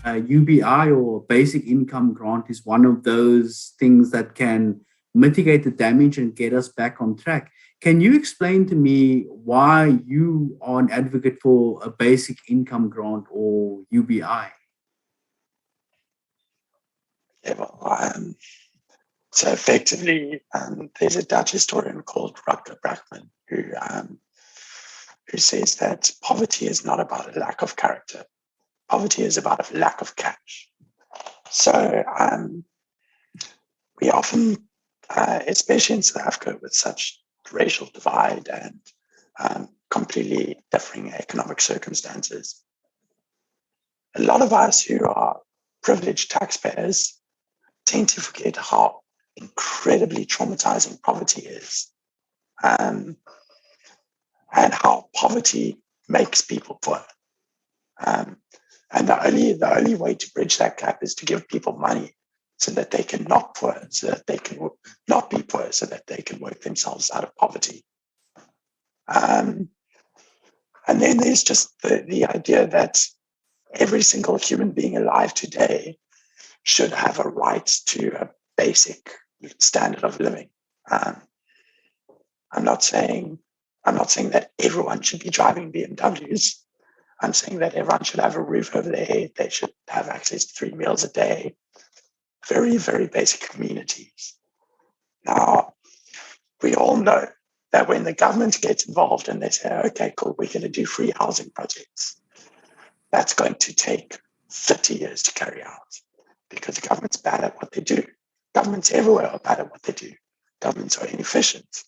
UBI or basic income grant is one of those things that can mitigate the damage and get us back on track. Can you explain to me why you are an advocate for a basic income grant or UBI? Yeah, well, so effectively, there's a Dutch historian called Rutger Bregman who says that poverty is not about a lack of character. Poverty is about a lack of cash. So we often, especially in South Africa with such racial divide and completely differing economic circumstances, a lot of us who are privileged taxpayers tend to forget how incredibly traumatizing poverty is, and how poverty makes people poor. And the only way to bridge that gap is to give people money so that they can not poor, so that they can not be poor, so that they can work themselves out of poverty. And then there's just the idea that every single human being alive today should have a right to a basic standard of living. I'm not saying that everyone should be driving BMWs. I'm saying that everyone should have a roof over their head. They should have access to 3 meals a day. Very, very basic amenities. Now, we all know that when the government gets involved and they say, okay, cool, we're going to do free housing projects, that's going to take 30 years to carry out because the government's bad at what they do. Governments everywhere are bad at what they do. Governments are inefficient.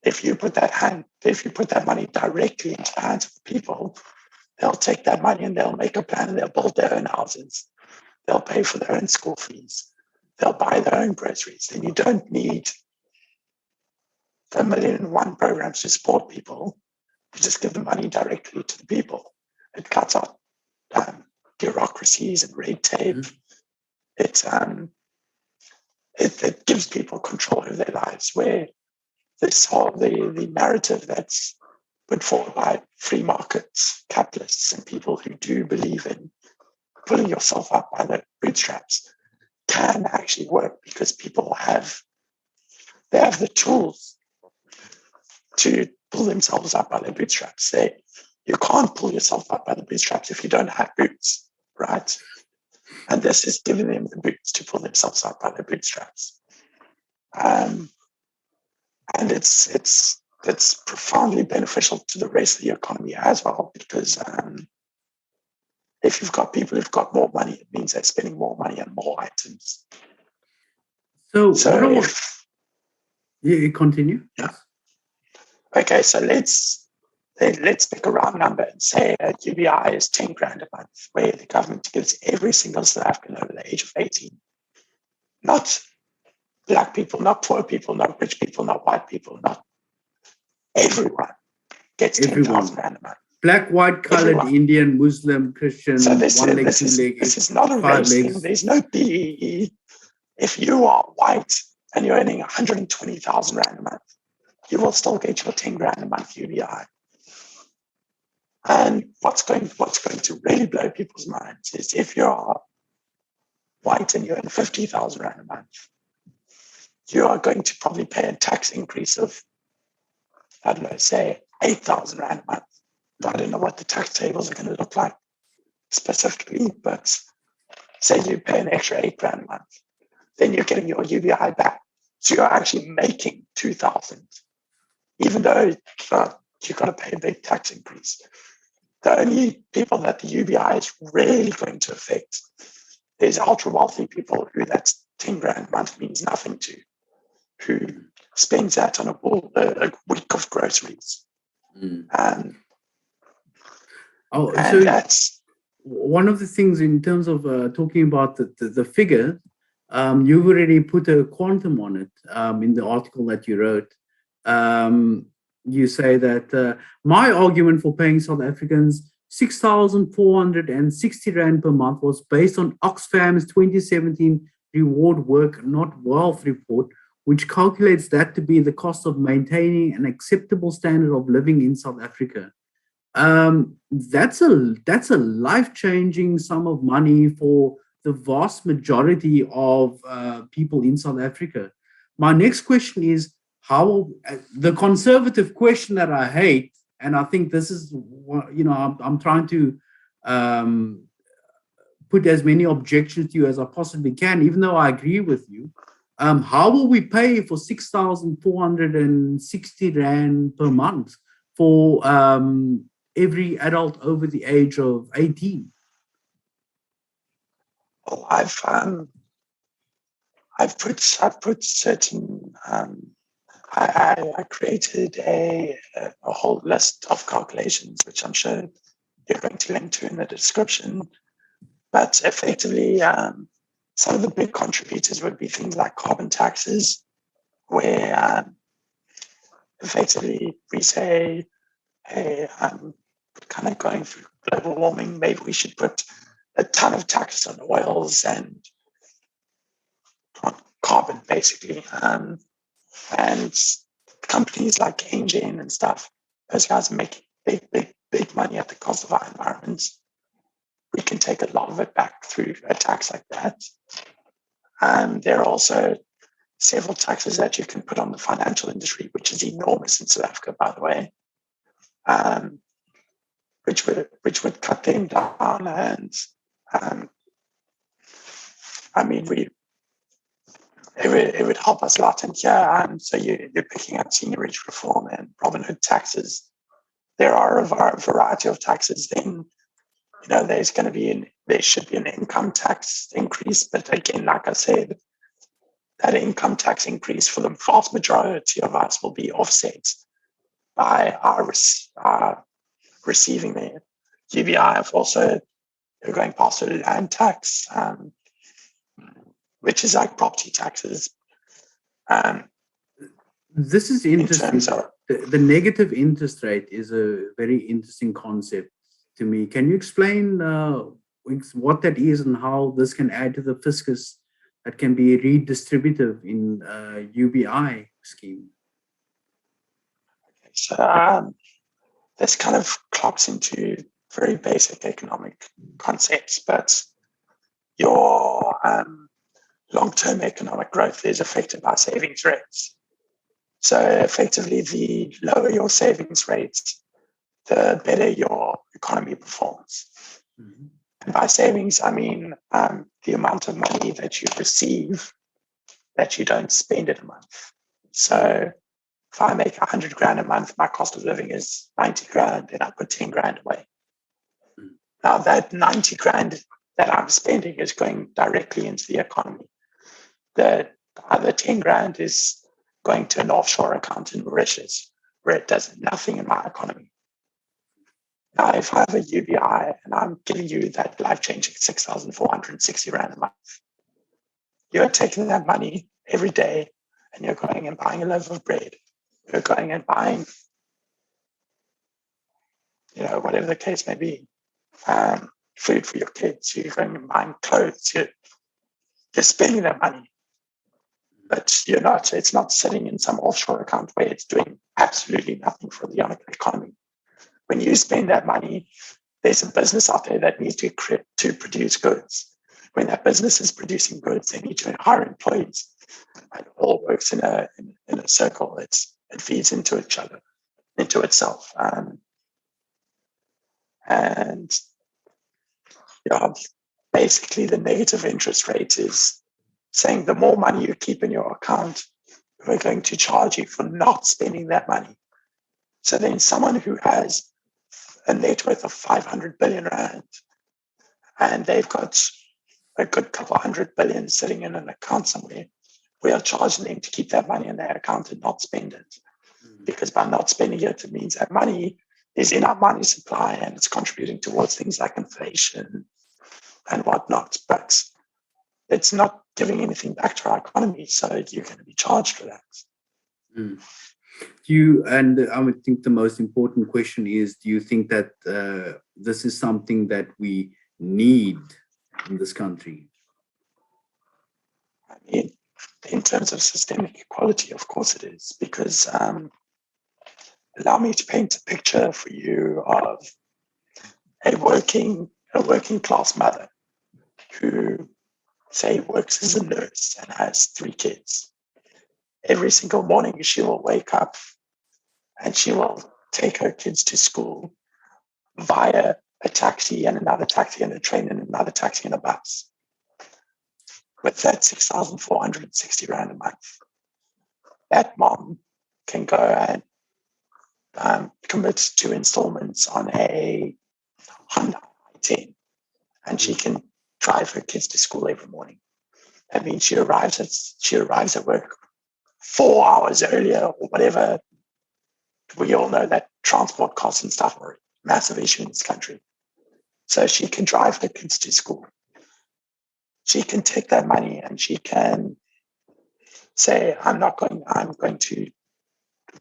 If you put that money directly into the hands of the people, they'll take that money and they'll make a plan and they'll build their own houses. They'll pay for their own school fees. They'll buy their own groceries. Then you don't need the 1,000,001 programs to support people. You just give the money directly to the people. It cuts out bureaucracies and red tape. Mm-hmm. It gives people control of their lives, where this whole the narrative that's put forward by free markets, capitalists, and people who do believe in pulling yourself up by the bootstraps can actually work because people have the tools to pull themselves up by their bootstraps. You can't pull yourself up by the bootstraps if you don't have boots, right? And this is giving them the boots to pull themselves up by their bootstraps. And it's profoundly beneficial to the rest of the economy as well, because if you've got people who've got more money, it means they're spending more money on more items. So you continue. Yeah. Okay, so let's pick a round number and say a UBI is 10 grand a month, where the government gives every single South African over the age of 18, not black people, not poor people, not rich people, not white people, not everyone gets 10,000 rand a month. Black, white, colored, everyone. Indian, Muslim, Christian, so this is not a race thing. There's no BEE. If you are white and you're earning 120,000 rand a month, you will still get your 10 grand a month UBI. And what's going to really blow people's minds is if you're white and you earn 50,000 rand a month, you are going to probably pay a tax increase of, I don't know, say 8,000 rand a month. I don't know what the tax tables are going to look like specifically, but say you pay an extra 8 grand a month, then you're getting your UBI back. So you're actually making 2,000, even though you've got to pay a big tax increase. The only people that the UBI is really going to affect is ultra wealthy people who that's 10 grand a month means nothing to, who spends that on a week of groceries. So that's one of the things in terms of talking about the figure. You've already put a quantum on it in the article that you wrote. You say that my argument for paying South Africans 6,460 rand per month was based on Oxfam's 2017 Reward Work Not Wealth report, which calculates that to be the cost of maintaining an acceptable standard of living in South Africa. That's a life-changing sum of money for the vast majority of people in South Africa. My next question is how the conservative question that I hate, and I think this is what, I'm trying to um, put as many objections to you as I possibly can, even though I agree with you. How will we pay for 6,460 Rand per month for every adult over the age of 18? Well, I've put certain I created a whole list of calculations, which I'm sure you're going to link to in the description. But effectively, some of the big contributors would be things like carbon taxes, where effectively we say, hey, kind of going through global warming, maybe we should put a ton of tax on oils and on carbon, basically. And companies like Engine and stuff, those guys are making big money at the cost of our environment. We can take a lot of it back through a tax like that. There are also several taxes that you can put on the financial industry, which is enormous in South Africa, by the way, which would cut them down. And I mean, it would help us a lot. And yeah, so you're picking up seniorage reform and Robin Hood taxes. There are a variety of taxes. Then there should be an income tax increase, but again, like I said, that income tax increase for the vast majority of us will be offset by our receiving the UBI of also going past a land tax, which is like property taxes. This is interesting. The negative interest rate is a very interesting concept to me. Can you explain what that is and how this can add to the fiscus that can be redistributive in UBI scheme? Okay, so this kind of clocks into very basic economic concepts, but your long-term economic growth is affected by savings rates. So effectively, the lower your savings rates, the better your economy performs. Mm-hmm. And by savings, I mean the amount of money that you receive that you don't spend in a month. So if I make 100 grand a month, my cost of living is 90 grand, and I put 10 grand away. Mm-hmm. Now that 90 grand that I'm spending is going directly into the economy. The other 10 grand is going to an offshore account in Mauritius, where it does nothing in my economy. Now, if I have a UBI and I'm giving you that life-changing 6,460 Rand a month, you're taking that money every day and you're going and buying a loaf of bread. You're going and buying, whatever the case may be, food for your kids. You're going and buying clothes. You're spending that money. But it's not sitting in some offshore account where it's doing absolutely nothing for the economy. When you spend that money, there's a business out there that needs to produce goods. When that business is producing goods, they need to hire employees. It all works in a circle. It feeds into each other, into itself. Basically the negative interest rate is saying the more money you keep in your account, we're going to charge you for not spending that money. So then someone who has a net worth of 500 billion Rand and they've got a good couple 100 billion sitting in an account somewhere, we are charging them to keep that money in their account and not spend it. Mm-hmm. Because by not spending it, it means that money is in our money supply and it's contributing towards things like inflation and whatnot. But it's not giving anything back to our economy, so you're going to be charged for that. Mm. I would think the most important question is, do you think that this is something that we need in this country? I mean, in terms of systemic equality, of course it is, because allow me to paint a picture for you of a working class mother who, say, works as a nurse and has 3 kids. Every single morning, she will wake up and she will take her kids to school via a taxi and another taxi and a train and another taxi and a bus. With that 6,460 Rand a month, that mom can go and commit to installments on a Honda i10, and she can drive her kids to school every morning. That means she arrives at work 4 hours earlier or whatever. We all know that transport costs and stuff are a massive issue in this country. So she can drive her kids to school. She can take that money and she can say, I'm going to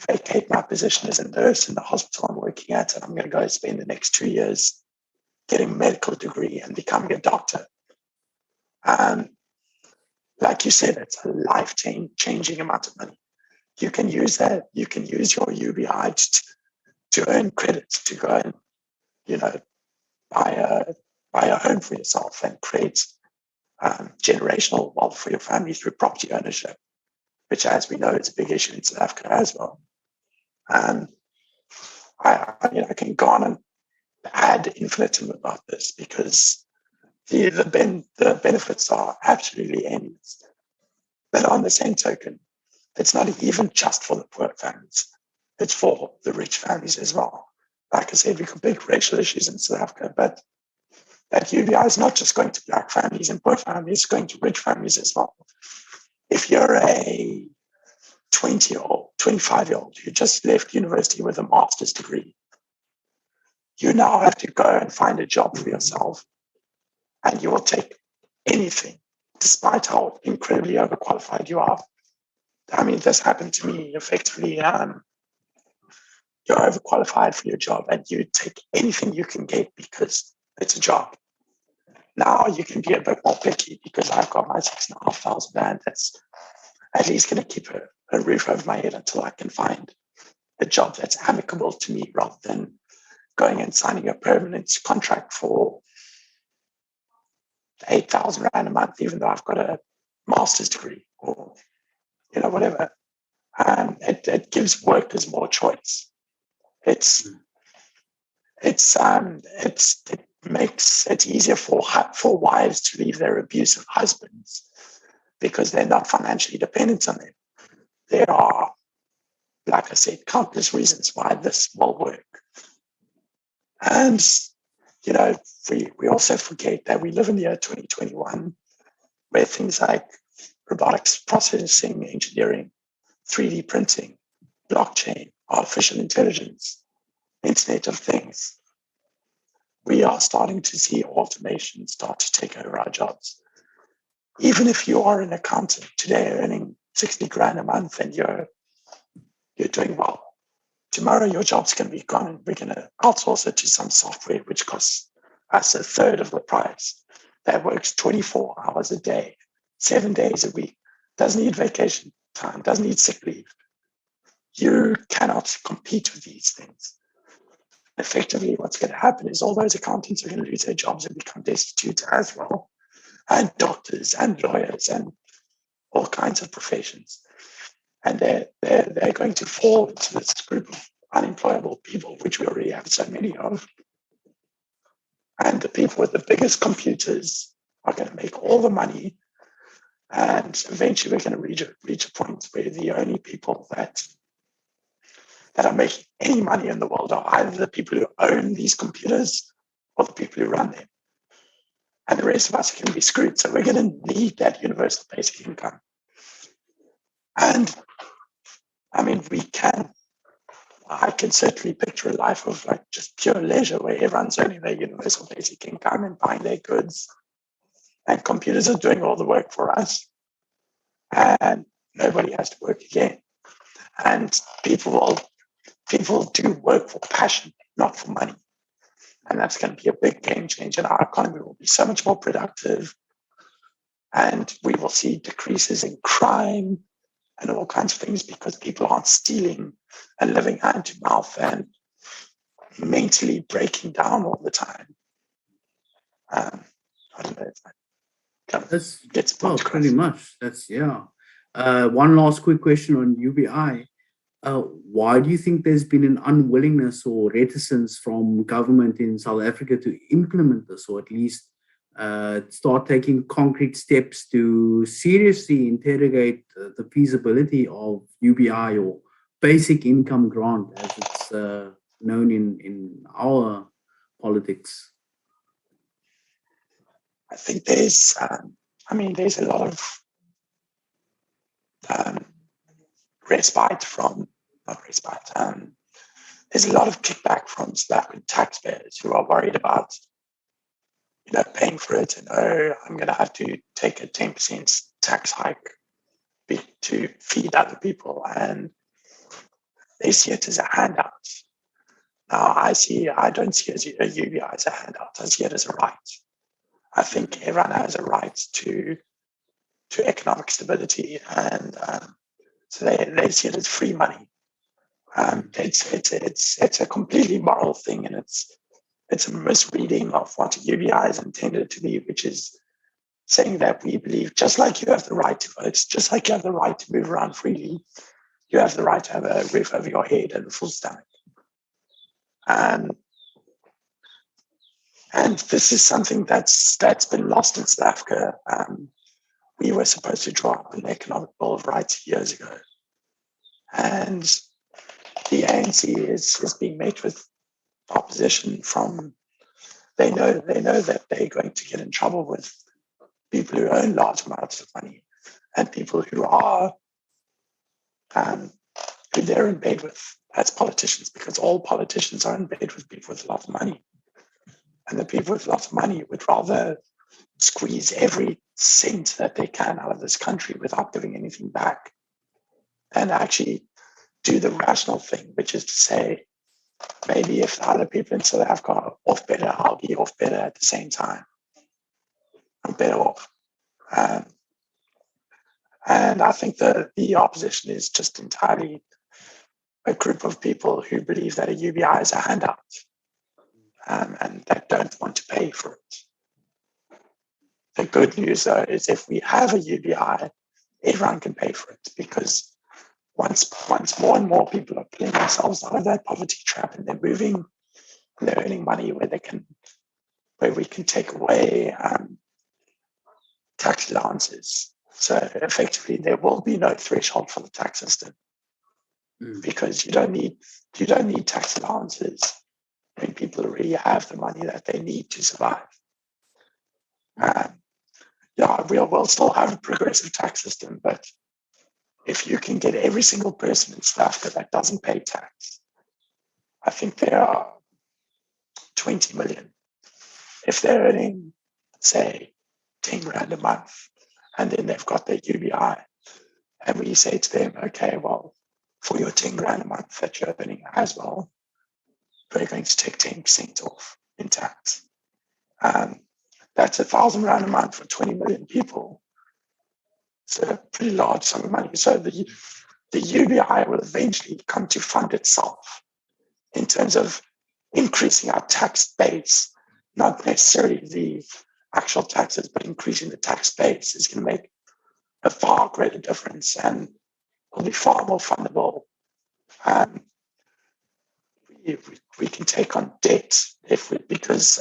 vacate my position as a nurse in the hospital I'm working at, and I'm going to go spend the next 2 years getting a medical degree and becoming a doctor. Like you said, it's a life-changing amount of money. You can use that. You can use your UBI to earn credits to go and, buy a home for yourself and create generational wealth for your family through property ownership, which, as we know, is a big issue in South Africa as well. I can go on and ad infinitum about this because the benefits are absolutely endless. But on the same token, it's not even just for the poor families. It's for the rich families as well. Like I said, we've got big racial issues in South Africa, but that UBI is not just going to black families and poor families, it's going to rich families as well. If you're a 20-year-old, 25-year-old who just left university with a master's degree, you now have to go and find a job for yourself, and you will take anything, despite how incredibly overqualified you are. I mean, this happened to me effectively. You're overqualified for your job and you take anything you can get because it's a job. Now you can be a bit more picky because I've got my 6,500 Rand that's at least going to keep a roof over my head until I can find a job that's amicable to me rather than going and signing a permanent contract for 8,000 Rand a month, even though I've got a master's degree or, whatever. It gives workers more choice. It makes it easier for wives to leave their abusive husbands because they're not financially dependent on them. There are, like I said, countless reasons why this will work. And, we also forget that we live in the year 2021, where things like robotics processing, engineering, 3D printing, blockchain, artificial intelligence, Internet of Things, we are starting to see automation start to take over our jobs. Even if you are an accountant today earning 60 grand a month and you're doing well, tomorrow your job's going to be gone and we're going to outsource it to some software which costs us a third of the price, that works 24 hours a day, 7 days a week, doesn't need vacation time, doesn't need sick leave. You cannot compete with these things. Effectively, what's going to happen is all those accountants are going to lose their jobs and become destitute as well, and doctors and lawyers and all kinds of professions. And they're going to fall into this group of unemployable people, which we already have so many of. And the people with the biggest computers are going to make all the money. And eventually we're going to reach a point where the only people that are making any money in the world are either the people who own these computers or the people who run them. And the rest of us are going to be screwed. So we're going to need that universal basic income. And I mean, I can certainly picture a life of like just pure leisure where everyone's earning their universal basic income and buying their goods, and computers are doing all the work for us, and nobody has to work again. And people do work for passion, not for money. And that's going to be a big game changer. Our economy will be so much more productive, and we will see decreases in crime and all kinds of things because people aren't stealing and living hand to mouth and mentally breaking down all the time. I don't know if that kind of gets well, pretty much. One last quick question on UBI. Why do you think there's been an unwillingness or reticence from government in South Africa to implement this, or at least start taking concrete steps to seriously interrogate the feasibility of UBI, or basic income grant, as it's known in our politics? I think there's a lot of there's a lot of kickback from South African taxpayers who are worried about, paying for it, and I'm going to have to take a 10% tax hike to feed other people, and they see it as a handout. Now, I don't see a UBI as a handout. I see it as a right. I think everyone has a right to economic stability, and so they see it as free money. It's a completely moral thing, and it's a misreading of what a UBI is intended to be, which is saying that we believe just like you have the right to vote, just like you have the right to move around freely, you have the right to have a roof over your head and a full stomach. And this is something that's been lost in South Africa. We were supposed to draw up an economic bill of rights years ago, and the ANC is being met with opposition from. They know that they're going to get in trouble with people who own large amounts of money and people who are who they're in bed with as politicians, because all politicians are in bed with people with a lot of money, and the people with lots of money would rather squeeze every cent that they can out of this country without giving anything back, and actually do the rational thing, which is to say, maybe if other people in South Africa are off better, I'll be off better at the same time. I'm better off. And I think the opposition is just entirely a group of people who believe that a UBI is a handout, and that don't want to pay for it. The good news, though, is if we have a UBI, everyone can pay for it, because once more and more people are pulling themselves out of that poverty trap, and they're moving, and they're earning money where we can take away tax allowances. So effectively, there will be no threshold for the tax system, because you don't need tax allowances when people already have the money that they need to survive. We'll still have a progressive tax system, but if you can get every single person in South Africa that doesn't pay tax, I think there are 20 million. If they're earning, say, 10 grand a month, and then they've got their UBI, and we say to them, okay, well, for your 10 grand a month that you're earning as well, we're going to take 10% off in tax. That's 1,000 rand a month for 20 million people. It's a pretty large sum of money. So the UBI will eventually come to fund itself in terms of increasing our tax base, not necessarily the actual taxes, but increasing the tax base is going to make a far greater difference and will be far more fundable. We can take on debt because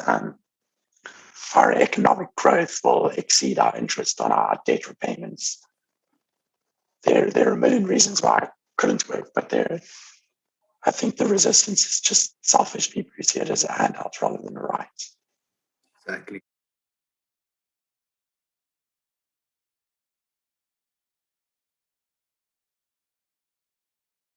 our economic growth will exceed our interest on our debt repayments. There are a million reasons why it couldn't work, but I think the resistance is just selfish people who see it as a handout rather than a right. Exactly.